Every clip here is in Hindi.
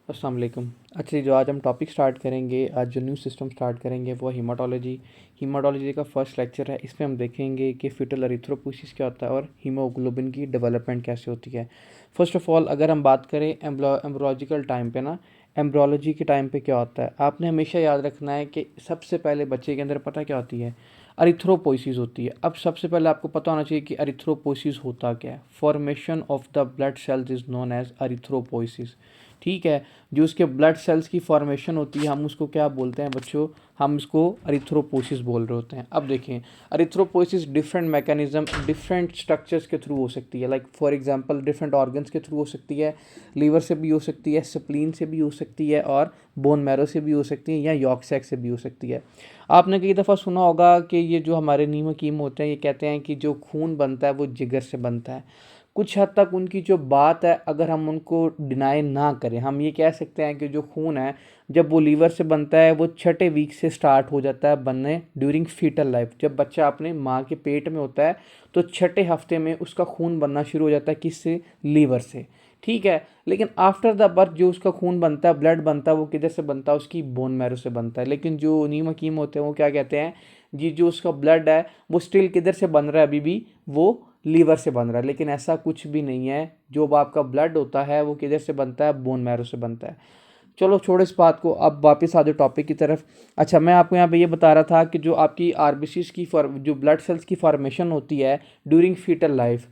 अस्सलाम वालेकुम। अच्छा जी, जो आज हम टॉपिक स्टार्ट करेंगे, आज जो न्यू सिस्टम स्टार्ट करेंगे वो हीमाटोलॉजी। हीमाटोलॉजी का फर्स्ट लेक्चर है। इसमें हम देखेंगे कि फीटल एरिथ्रोपोइसिस क्या होता है और हीमोग्लोबिन की डेवलपमेंट कैसे होती है। फर्स्ट ऑफ ऑल अगर हम बात करें एम्ब्रोलॉजिकल टाइम पे ना, एम्ब्रोलॉजी के टाइम पे क्या होता है, आपने हमेशा याद रखना है कि सबसे पहले बच्चे के अंदर पता क्या होती है, एरिथ्रोपोइसिस होती है। अब सबसे पहले आपको पता होना चाहिए कि एरिथ्रोपोइसिस होता क्या है। Formation of the blood cells is known as erythropoiesis. ठीक है, जो उसके ब्लड सेल्स की फॉर्मेशन होती है हम उसको क्या बोलते हैं बच्चों, हम इसको एरिथ्रोपोइसिस बोल रहे होते हैं। अब देखें, erythropoiesis different mechanism different structures के थ्रू हो सकती है। Like for example different organs के थ्रू हो सकती है, लीवर से भी हो सकती है, स्प्लीन से भी हो सकती है और बोन मैरो से भी हो सकती है या यॉर्क सैक से भी हो सकती है। आपने कई दफ़ा सुना होगा कि ये जो हमारे नीम हकीम होते हैं ये कहते हैं कि जो खून बनता है वो जिगर से बनता है। कुछ हद तक उनकी जो बात है अगर हम उनको डिनाई ना करें, हम ये कह सकते हैं कि जो खून है जब वो लीवर से बनता है वो छठे वीक से स्टार्ट हो जाता है बनने ड्यूरिंग फीटल लाइफ। जब बच्चा अपने माँ के पेट में होता है तो छठे हफ्ते में उसका खून बनना शुरू हो जाता है, किससे, लीवर से। ठीक है, लेकिन आफ्टर द बर्थ जो उसका खून बनता है, ब्लड बनता है, वो किधर से बनता है, उसकी बोन मैरो से बनता है। लेकिन जो नीम हकीम होते हैं वो क्या कहते हैं जी, जो उसका ब्लड है वो स्टिल किधर से बन रहा है, अभी भी वो लीवर से बन रहा है। लेकिन ऐसा कुछ भी नहीं है, जो आपका ब्लड होता है वो किधर से बनता है, बोन मैरो से बनता है। चलो छोड़ो इस बात को, अब वापस आ जाओ टॉपिक की तरफ। अच्छा, मैं आपको यहाँ पे ये बता रहा था कि जो आपकी आरबीसीज की जो ब्लड सेल्स की फॉर्मेशन होती है ड्यूरिंग फीटल लाइफ,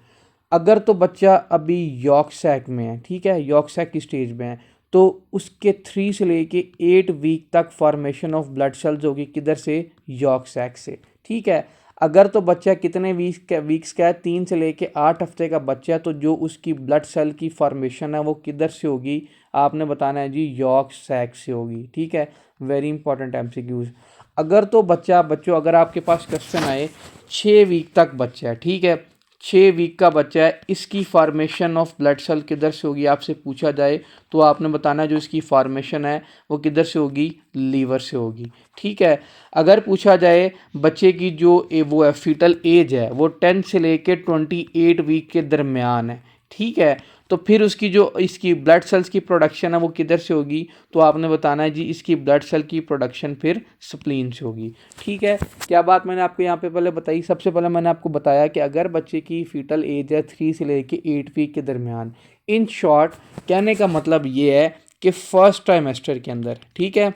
अगर तो बच्चा अभी यॉर्क सैक में है, ठीक है, यॉर्क सैक की स्टेज में है, तो उसके 3 से लेके 8 वीक तक फॉर्मेशन ऑफ ब्लड सेल्स होगी, किधर से, यॉर्क सैक से। ठीक है, अगर तो बच्चा कितने वीक्स का है, 3 से लेके 8 हफ्ते का बच्चा है, तो जो उसकी ब्लड सेल की फॉर्मेशन है वो किधर से होगी, आपने बताना है जी, यॉर्क सैक से होगी। ठीक है, वेरी इंपॉर्टेंट एमसीक्यूज। अगर तो बच्चों अगर आपके पास क्वेश्चन आए 6 वीक तक बच्चा है, ठीक है, 6 वीक का बच्चा है, इसकी फॉर्मेशन ऑफ ब्लड सेल किधर से होगी आपसे पूछा जाए, तो आपने बताना जो इसकी फॉर्मेशन है वो किधर से होगी, लीवर से होगी। ठीक है, अगर पूछा जाए बच्चे की जो वो है फीटल एज है वो 10 से लेके 28 वीक के दरमियान है, ठीक है, तो फिर उसकी जो इसकी ब्लड सेल्स की प्रोडक्शन है वो किधर से होगी, तो आपने बताना है जी इसकी ब्लड सेल की प्रोडक्शन फिर स्प्लीन से होगी। ठीक है, क्या बात मैंने आपको यहाँ पे पहले बताई, सबसे पहले मैंने आपको बताया कि अगर बच्चे की फीटल एज है 3 से लेके 8 वीक के दरमियान, इन शॉर्ट कहने का मतलब ये है कि फर्स्ट ट्राइमेस्टर के अंदर, ठीक है,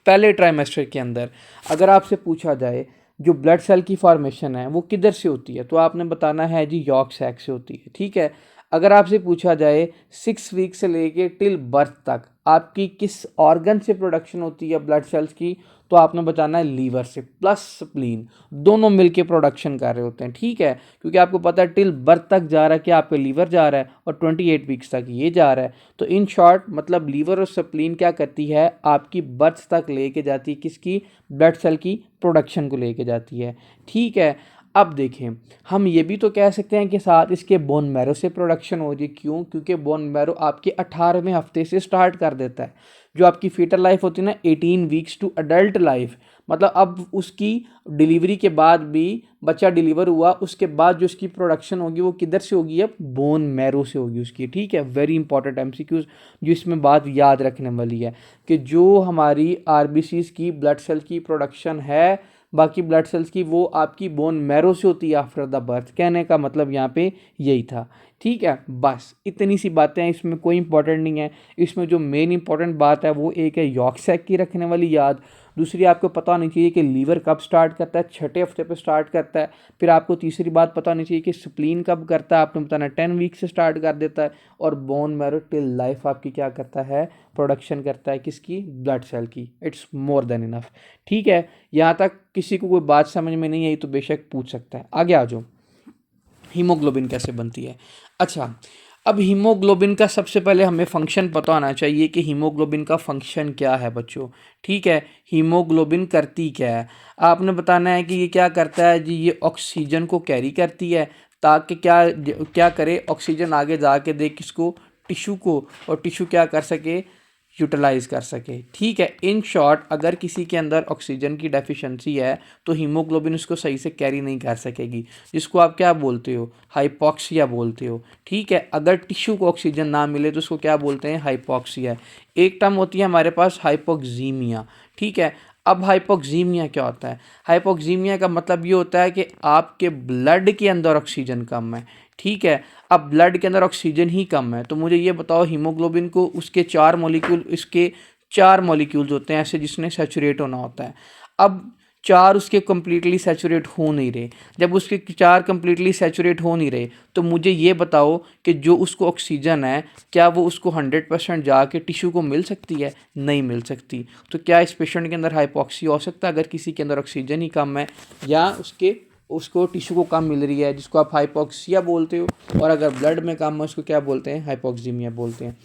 पहले ट्राइमेस्टर के अंदर अगर आपसे पूछा जाए जो ब्लड सेल की फॉर्मेशन है वो किधर से होती है, तो आपने बताना है जी यॉर्क सैक से होती है। ठीक है, अगर आपसे पूछा जाए 6 वीक से लेके टिल बर्थ तक आपकी किस ऑर्गन से प्रोडक्शन होती है ब्लड सेल्स की, तो आपने बताना है लीवर से प्लस स्प्लीन, दोनों मिलके प्रोडक्शन कर रहे होते हैं। ठीक है, क्योंकि आपको पता है टिल बर्थ तक जा रहा है कि आपका लीवर जा रहा है और 28 वीक्स तक ये जा रहा है। तो इन शॉर्ट मतलब लीवर और स्प्लीन क्या करती है, आपकी बर्थ तक लेके जाती है, किसकी, ब्लड सेल की प्रोडक्शन को लेके जाती है। ठीक है, अब देखें, हम ये भी तो कह सकते हैं कि साथ इसके बोन मैरो से प्रोडक्शन हो रही, क्यों, क्योंकि बोन मैरो आपके 18वें हफ्ते से स्टार्ट कर देता है। जो आपकी फीटल लाइफ होती है ना, 18 वीक्स टू अडल्ट लाइफ, मतलब अब उसकी डिलीवरी के बाद भी, बच्चा डिलीवर हुआ उसके बाद जो उसकी प्रोडक्शन होगी वो किधर से होगी, अब बोन मैरो से होगी उसकी। ठीक है, वेरी इंपॉर्टेंट एमसीक्यूज जो इसमें बात याद रखने वाली है कि जो हमारी आरबीसीज की ब्लड सेल की प्रोडक्शन है, बाकी ब्लड सेल्स की, वो आपकी बोन मैरो से होती है आफ्टर द बर्थ। कहने का मतलब यहाँ पे यही था। ठीक है, बस इतनी सी बातें हैं, इसमें कोई इंपॉर्टेंट नहीं है। इसमें जो मेन इंपॉर्टेंट बात है वो एक है यॉर्क सैक की रखने वाली याद, दूसरी आपको पता होनी चाहिए कि लीवर कब स्टार्ट करता है, छठे हफ्ते पे स्टार्ट करता है। फिर आपको तीसरी बात पता होनी चाहिए कि स्प्लीन कब करता है, आपने बताना 10 वीक से स्टार्ट कर देता है। और बोन मैरो टिल लाइफ आपकी क्या करता है, प्रोडक्शन करता है, किसकी, ब्लड सेल की। It's more than enough. ठीक है, यहाँ तक किसी को कोई बात समझ में नहीं आई तो बेशक पूछ सकता है। आगे आ जाओ, हीमोग्लोबिन कैसे बनती है। अच्छा, अब हीमोग्लोबिन का सबसे पहले हमें फंक्शन पता होना चाहिए कि हीमोग्लोबिन का फंक्शन क्या है बच्चों। ठीक है, हीमोग्लोबिन करती क्या है, आपने बताना है कि ये क्या करता है जी, ये ऑक्सीजन को कैरी करती है ताकि क्या क्या करे, ऑक्सीजन आगे जाके दे किसको, टिश्यू को, और टिश्यू क्या कर सके, यूटिलाइज कर सके। ठीक है, इन शॉर्ट अगर किसी के अंदर ऑक्सीजन की डेफिशिएंसी है तो हीमोग्लोबिन उसको सही से कैरी नहीं कर सकेगी, जिसको आप क्या बोलते हो, हाइपॉक्सिया बोलते हो। ठीक है, अगर टिश्यू को ऑक्सीजन ना मिले तो उसको क्या बोलते हैं, हाइपॉक्सिया। एक टर्म होती है हमारे पास हाइपोक्सीमिया। ठीक है, अब हाइपोक्सीमिया क्या होता है, हाइपोक्सीमिया का मतलब ये होता है कि आपके ब्लड के अंदर ऑक्सीजन कम है। ठीक है, अब ब्लड के अंदर ऑक्सीजन ही कम है तो मुझे ये बताओ हीमोग्लोबिन को उसके चार मॉलिक्यूल्स होते हैं ऐसे जिसने सैचुरेट होना होता है। अब चार उसके कम्प्लीटली सैचुरेट हो नहीं रहे। जब उसके चार कम्प्लीटली सैचुरेट हो नहीं रहे तो मुझे ये बताओ कि जो उसको ऑक्सीजन है क्या वो उसको 100% जाके टिश्यू को मिल सकती है, नहीं मिल सकती। तो क्या इस पेशेंट के अंदर हाइपॉक्सिया हो सकता है अगर किसी के अंदर ऑक्सीजन ही कम है या उसको टिश्यू को कम मिल रही है, जिसको आप हाइपॉक्सिया बोलते हो। और अगर ब्लड में कम है उसको क्या बोलते हैं, हाइपोक्सीमिया बोलते हैं।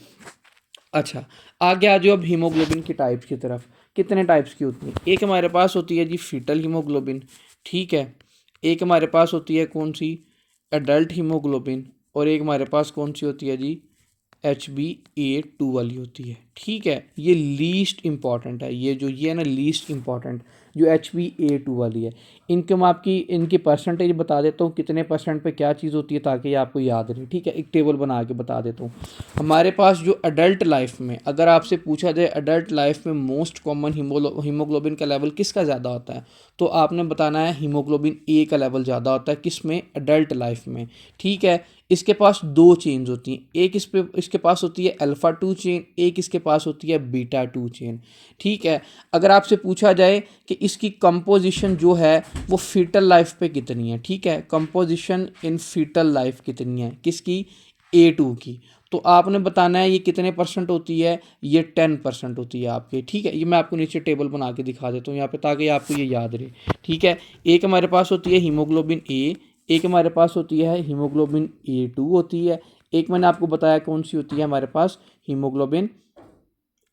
अच्छा, आगे आ जाओ अब हीमोग्लोबिन की टाइप्स की तरफ। कितने टाइप्स की होती है, एक हमारे पास होती है जी फीटल हीमोग्लोबिन। ठीक है, एक हमारे पास होती है कौन सी, एडल्ट हीमोग्लोबिन। और एक हमारे पास कौन सी होती है जी, HbA2 वाली होती है। ठीक है, ये लीस्ट इंपॉर्टेंट है, ये है ना लीस्ट इंपॉर्टेंट, जो HbA2 वाली है। इनकी परसेंटेज बता देता हूँ कितने परसेंट पे क्या चीज़ होती है ताकि ये आपको याद रहे। ठीक है, एक टेबल बना के बता देता हूँ। हमारे पास जो अडल्ट लाइफ में, अगर आपसे पूछा जाए अडल्ट लाइफ में मोस्ट कॉमन हीमोग्लोबिन का लेवल किसका ज़्यादा होता है, तो आपने बताना है हीमोग्लोबिन ए का लेवल ज़्यादा होता है किस में, अडल्ट लाइफ में। ठीक है, इसके पास दो चेन्स होती हैं, एक इसके पास होती है अल्फ़ा 2 चेन, एक इसके पास होती है बीटा 2 चेन। ठीक है, अगर आपसे पूछा जाए कि इसकी कंपोजिशन जो है वो फीटल लाइफ पे कितनी है, ठीक है, कंपोजिशन इन फीटल लाइफ कितनी है किसकी, A2 की, तो आपने बताना है ये कितने परसेंट होती है, ये 10% होती है आपके। ठीक है, ये मैं आपको नीचे टेबल बना के दिखा देता हूँ यहाँ पे ताकि आपको ये याद रहे। ठीक है, एक हमारे पास होती है हीमोग्लोबिन ए, एक हमारे पास होती है हीमोग्लोबिन A2 होती है, एक मैंने आपको बताया कौन सी होती है हमारे पास, हीमोग्लोबिन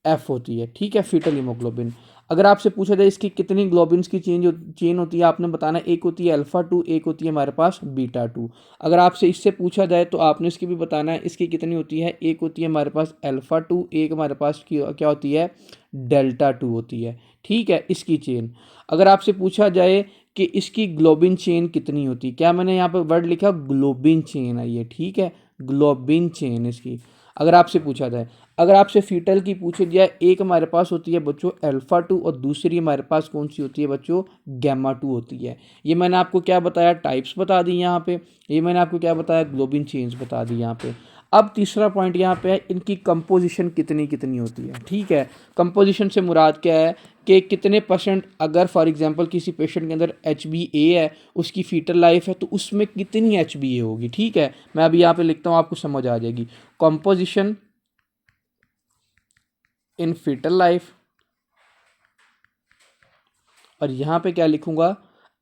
F होती है। ठीक है, फीटल हीमोग्लोबिन। अगर आपसे पूछा जाए इसकी कितनी ग्लोबिन्स की चेन होती है, आपने बताना एक होती है अल्फ़ा 2, एक होती है हमारे पास बीटा 2। अगर आपसे इससे पूछा जाए तो आपने इसकी भी बताना है इसकी कितनी होती है, एक होती है हमारे पास अल्फ़ा 2, एक हमारे पास क्या होती है, डेल्टा 2 होती है। ठीक है, इसकी चेन। अगर आपसे पूछा जाए कि इसकी ग्लोबिन चेन कितनी होती है, क्या मैंने यहाँ पर वर्ड लिखा, ग्लोबिन चेन है ये। ठीक है, ग्लोबिन चेन इसकी अगर आपसे पूछा जाए। अगर आपसे फीटल की पूछे जाए, एक हमारे पास होती है बच्चों अल्फ़ा 2 और दूसरी हमारे पास कौन सी होती है बच्चों, गैमा 2 होती है। ये मैंने आपको क्या बताया, टाइप्स बता दी यहाँ पे, ये मैंने आपको क्या बताया, ग्लोबिन चेन्स बता दी यहाँ पे। अब तीसरा पॉइंट यहाँ पे है इनकी कंपोजिशन कितनी कितनी होती है। ठीक है, कंपोजिशन से मुराद क्या है कि कितने परसेंट, अगर फॉर एग्जांपल किसी पेशेंट के अंदर HbA है, उसकी फीटल लाइफ है तो उसमें कितनी HbA होगी। ठीक है, मैं अभी यहाँ पे लिखता हूँ आपको समझ आ जाएगी। कंपोजिशन इन फीटल लाइफ, और यहाँ पे क्या लिखूँगा,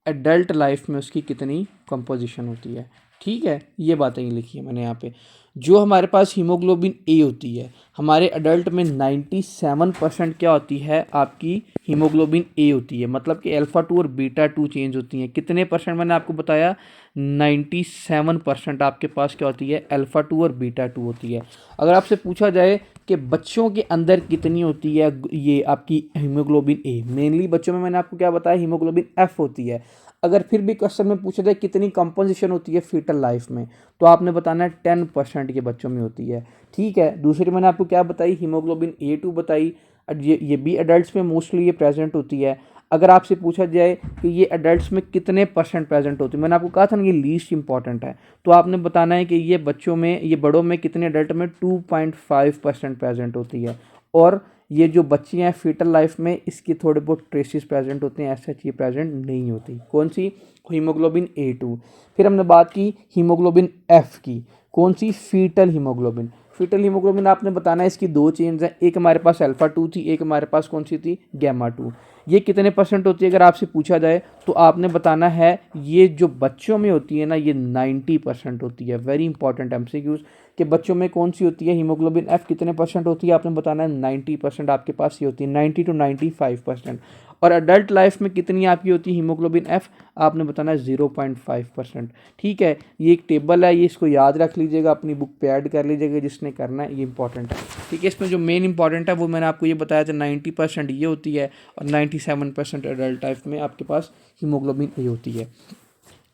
एडल्ट लाइफ में उसकी कितनी कंपोजिशन होती है। ठीक है, ये बातें ही लिखी है मैंने यहाँ पे। जो हमारे पास हीमोग्लोबिन ए होती है हमारे अडल्ट में 97% क्या होती है आपकी, हीमोग्लोबिन ए होती है, मतलब कि अल्फ़ा 2 और बीटा 2 चेंज होती हैं। कितने परसेंट मैंने आपको बताया, 97% आपके पास क्या होती है, अल्फ़ा 2 और बीटा 2 होती है। अगर आपसे पूछा जाए कि बच्चों के अंदर कितनी होती है ये आपकी हीमोग्लोबिन ए, मेनली बच्चों में मैंने आपको क्या बताया, हीमोग्लोबिन एफ होती है। अगर फिर भी क्वेश्चन में पूछा जाए कितनी कंपोजिशन होती है फीटल लाइफ में, तो आपने बताना है 10% के बच्चों में होती है। ठीक है, दूसरी मैंने आपको क्या बताई, हीमोग्लोबिन A2 बताई, ये भी एडल्ट्स में मोस्टली ये प्रेजेंट होती है। अगर आपसे पूछा जाए कि ये एडल्ट्स में कितने परसेंट प्रेजेंट होती है, मैंने आपको कहा था ना ये लीस्ट इंपॉर्टेंट है, तो आपने बताना है कि ये बच्चों में, ये बड़ों में कितने, एडल्ट में 2.5% प्रेजेंट होती है। और ये जो बच्ची हैं फीटल लाइफ में इसकी थोड़े बहुत ट्रेसिस प्रेजेंट होते हैं, ऐसा ये प्रेजेंट नहीं होती। कौन सी, हीमोग्लोबिन A2। फिर हमने बात की हीमोग्लोबिन F की, कौन सी, फीटल हीमोग्लोबिन। फीटल हीमोग्लोबिन आपने बताना है इसकी दो चेन्स हैं, एक हमारे पास अल्फ़ा 2 थी, एक हमारे पास कौन सी थी, गैमा 2। ये कितने परसेंट होती है अगर आपसे पूछा जाए तो आपने बताना है ये जो बच्चों में होती है ना ये 90% होती है। वेरी इंपॉर्टेंट एमसीक्यूज कि बच्चों में कौन सी होती है हीमोग्लोबिन एफ कितने परसेंट होती है, आपने बताना है 90% आपके पास ये होती है, 90 to 95%। और अडल्ट लाइफ में कितनी आपकी होती है हीमोग्लोबिन एफ, आपने बताना है 0.5%। ठीक है, ये एक टेबल है, ये इसको याद रख लीजिएगा, अपनी बुक पे ऐड कर लीजिएगा, जिसने करना है ये इंपॉर्टेंट है। ठीक है, इसमें जो मेन इंपॉर्टेंट है वो मैंने आपको ये बताया था, 90% ये होती है और 97% अडल्ट लाइफ में आपके पास हीमोग्लोबिन ए होती है।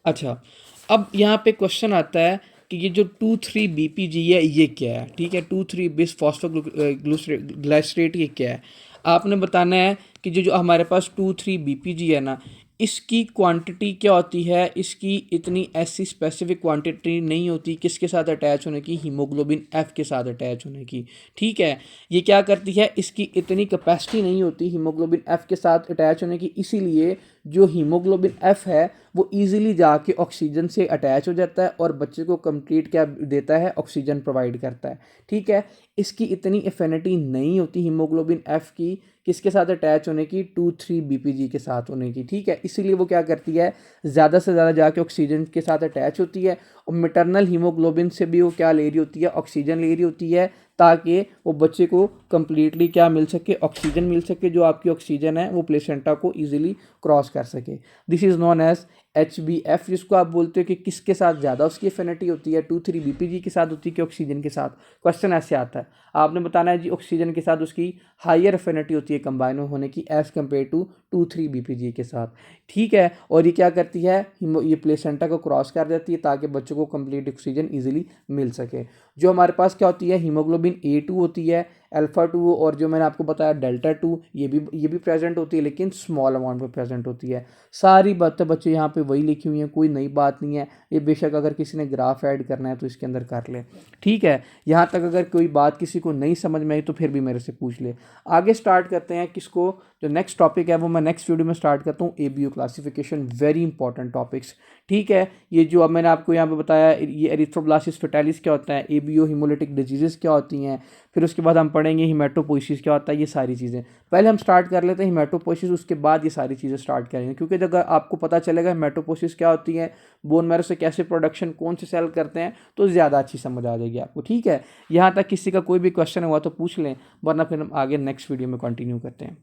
अच्छा, अब यहाँ पे क्वेश्चन आता है कि ये जो 2,3-BPG है ये क्या है। ठीक है, 2,3-बिस फॉस्फोग्लाइसरेट ये क्या है, आपने बताना है कि जो हमारे पास 2,3-BPG है ना, इसकी क्वांटिटी क्या होती है, इसकी इतनी ऐसी स्पेसिफिक क्वांटिटी नहीं होती किसके साथ अटैच होने की, हीमोग्लोबिन एफ के साथ अटैच होने की। ठीक है, ये क्या करती है, इसकी इतनी कैपेसिटी नहीं होती हीमोग्लोबिन एफ के साथ अटैच होने की, इसीलिए जो हीमोग्लोबिन एफ है वो इजीली जाके ऑक्सीजन से अटैच हो जाता है और बच्चे को कंप्लीट क्या देता है, ऑक्सीजन प्रोवाइड करता है। ठीक है, इसकी इतनी एफिनिटी नहीं होती हीमोग्लोबिन एफ की किसके साथ अटैच होने की, 2,3-BPG के साथ होने की। ठीक है, इसीलिए वो क्या करती है, ज़्यादा से ज़्यादा जाके ऑक्सीजन के साथ अटैच होती है और मैटरनल हीमोग्लोबिन से भी वो क्या ले रही होती है, ऑक्सीजन ले रही होती है, ताकि वो बच्चे को कंप्लीटली क्या मिल सके, ऑक्सीजन मिल सके, जो आपकी ऑक्सीजन है वो प्लेसेंटा को ईजिली क्रॉस कर सके। This is known as HbF, जिसको आप बोलते हो कि किसके साथ ज़्यादा उसकी एफिनिटी होती है, 2,3-BPG के साथ होती है कि ऑक्सीजन के साथ। क्वेश्चन ऐसे आता है, आपने बताना है जी ऑक्सीजन के साथ उसकी हायर एफिनिटी होती है कंबाइन होने की एज़ कम्पेयर टू 2,3-BPG के साथ। ठीक है, और ये क्या करती है, ये प्लेसेंटा को क्रॉस कर देती है ताकि बच्चों को कंप्लीट ऑक्सीजन ईजिली मिल सके। जो हमारे पास क्या होती है, हीमोग्लोबिन A2 होती है, अल्फ़ा 2 और जो मैंने आपको बताया डेल्टा 2, ये भी प्रेजेंट होती है लेकिन स्मॉल अमाउंट में प्रेजेंट होती है। सारी बातें बच्चे यहाँ पे वही लिखी हुई हैं, कोई नई बात नहीं है। ये बेशक अगर किसी ने ग्राफ ऐड करना है तो इसके अंदर कर ले। ठीक है, यहाँ तक अगर कोई बात किसी को नहीं समझ में आई तो फिर भी मेरे से पूछ ले। आगे स्टार्ट करते हैं किसको, जो नेक्स्ट टॉपिक है वो मैं नेक्स्ट वीडियो में स्टार्ट करता हूँ, ABO classification, very important topics. ठीक है, ये जो अब मैंने आपको यहाँ पे बताया, ये एरिथ्रोब्लास्टिस फैटालिस क्या होता है, ABO हीमोलिटिक डिजीजेस क्या होती हैं, फिर उसके बाद हम पढ़ेंगे हीमेटोपोइसिस क्या होता है, ये सारी चीज़ें। पहले हम स्टार्ट कर लेते हैं हीमेटोपोइसिस, उसके बाद ये सारी चीज़ें स्टार्ट करेंगे, क्योंकि जब आपको पता चलेगा हीमेटोपोइसिस क्या होती है, बोन मैरो से कैसे प्रोडक्शन कौन से सेल करते हैं, तो ज़्यादा अच्छी समझ आ जाएगी आपको। ठीक है, यहाँ तक किसी का कोई भी क्वेश्चन हुआ तो पूछ लें, वरना फिर हम आगे नेक्स्ट वीडियो में कंटिन्यू करते हैं।